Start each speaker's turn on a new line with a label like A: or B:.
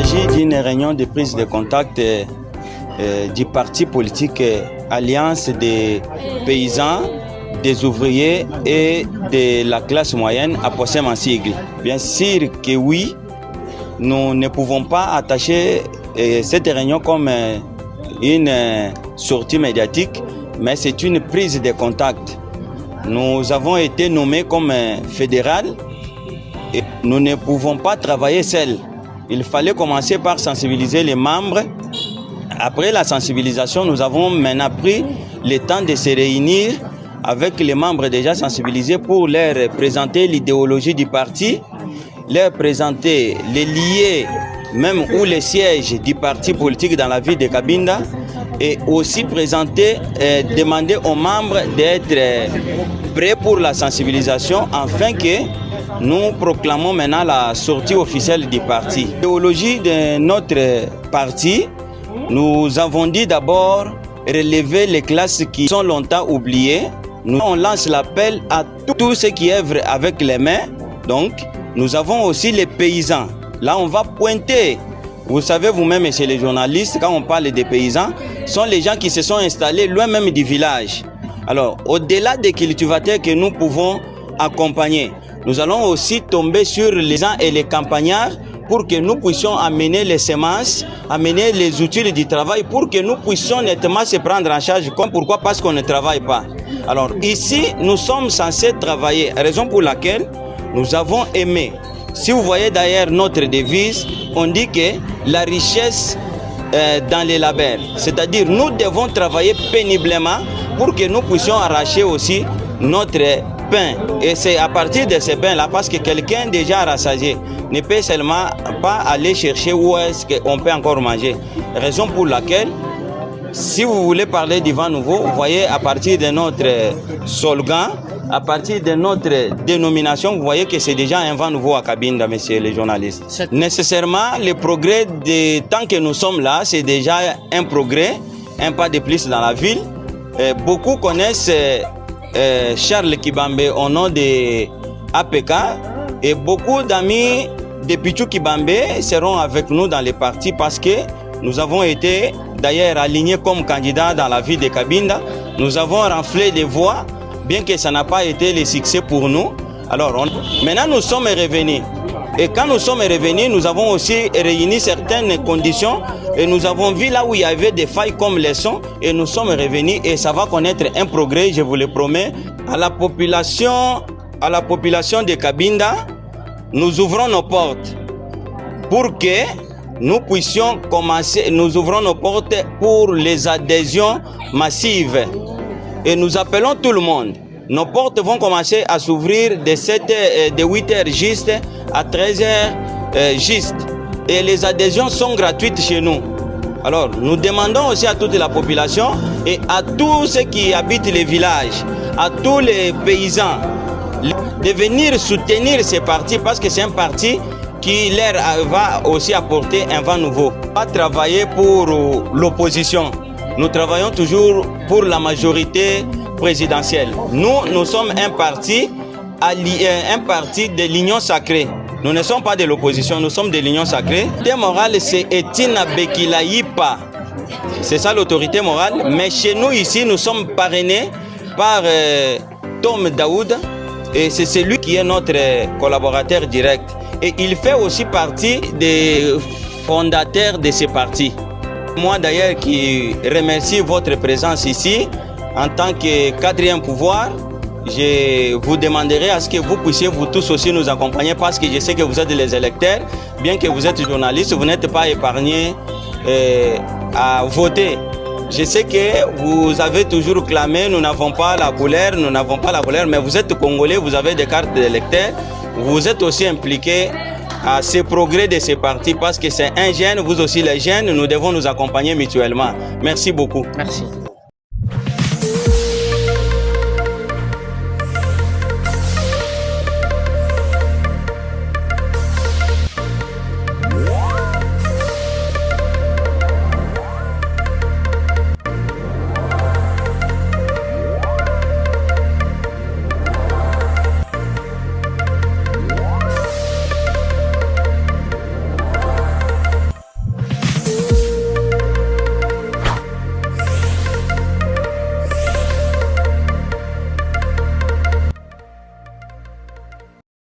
A: s'agit d'une réunion de prise de contact du parti politique Alliance des paysans, des ouvriers et de la classe moyenne à Possem en sigle. Bien sûr que oui, nous ne pouvons pas attacher cette réunion comme une sortie médiatique, mais c'est une prise de contact. Nous avons été nommés comme fédéral et nous ne pouvons pas travailler seuls. Il fallait commencer par sensibiliser les membres. Après la sensibilisation, nous avons maintenant pris le temps de se réunir avec les membres déjà sensibilisés pour leur présenter l'idéologie du parti, leur présenter les liés, même ou les sièges du parti politique dans la ville de Cabinda, et aussi présenter, demander aux membres d'être prêts pour la sensibilisation afin que nous proclamons maintenant la sortie officielle du parti. L'idéologie de notre parti, nous avons dit d'abord relever les classes qui sont longtemps oubliées. On lance l'appel à tous ceux qui œuvrent avec les mains. Donc, nous avons aussi les paysans. Là, on va pointer. Vous savez vous-même, messieurs les journalistes, quand on parle des paysans, sont les gens qui se sont installés loin même du village. Alors, au-delà des cultivateurs que nous pouvons accompagner, nous allons aussi tomber sur les gens et les campagnards pour que nous puissions amener les semences, amener les outils du travail pour que nous puissions nettement se prendre en charge. Pourquoi? Parce qu'on ne travaille pas. Alors ici, nous sommes censés travailler, raison pour laquelle nous avons aimé. Si vous voyez d'ailleurs notre devise, on dit que la richesse dans les labeurs, c'est-à-dire nous devons travailler péniblement pour que nous puissions arracher aussi notre pain. Et c'est à partir de ce pain-là, parce que quelqu'un déjà rassasié ne peut seulement pas aller chercher où est-ce qu'on peut encore manger. Raison pour laquelle, si vous voulez parler du vent nouveau, vous voyez à partir de notre slogan, à partir de notre dénomination, vous voyez que c'est déjà un vent nouveau à Cabinda, messieurs les journalistes. Nécessairement, le progrès, tant que nous sommes là, c'est déjà un progrès, un pas de plus dans la ville. Beaucoup connaissent Charles Kibambe au nom de APK et beaucoup d'amis de Pichou Kibambe seront avec nous dans les partis parce que nous avons été d'ailleurs alignés comme candidats dans la ville de Cabinda. Nous avons renflé des voix, bien que ça n'a pas été le succès pour nous. Alors maintenant nous sommes revenus. Et quand nous sommes revenus, nous avons aussi réuni certaines conditions et nous avons vu là où il y avait des failles comme les sons et nous sommes revenus et ça va connaître un progrès, je vous le promets. À la population de Cabinda, nous ouvrons nos portes pour que nous puissions commencer, nous ouvrons nos portes pour les adhésions massives et nous appelons tout le monde. Nos portes vont commencer à s'ouvrir de 8 h juste à 13 h juste. Et les adhésions sont gratuites chez nous. Alors, nous demandons aussi à toute la population et à tous ceux qui habitent les villages, à tous les paysans, de venir soutenir ces partis parce que c'est un parti qui leur va aussi apporter un vent nouveau. Pas travailler pour l'opposition. Nous travaillons toujours pour la majorité présidentielle. Nous sommes un parti de l'Union sacrée. Nous ne sommes pas de l'opposition, nous sommes de l'Union sacrée. L'autorité morale, c'est Etina Bekilaïpa. C'est ça l'autorité morale. Mais chez nous ici, nous sommes parrainés par Tom Daoud. Et c'est celui qui est notre collaborateur direct. Et il fait aussi partie des fondateurs de ce parti. Moi d'ailleurs qui remercie votre présence ici en tant que quatrième pouvoir, je vous demanderai à ce que vous puissiez vous tous aussi nous accompagner parce que je sais que vous êtes les électeurs, bien que vous êtes journalistes, vous n'êtes pas épargnés à voter. Je sais que vous avez toujours clamé, nous n'avons pas la couleur, mais vous êtes Congolais, vous avez des cartes d'électeurs, vous êtes aussi impliqués à ce progrès de ces partis parce que c'est un jeune, vous aussi les jeunes, nous devons nous accompagner mutuellement. Merci beaucoup.
B: Merci.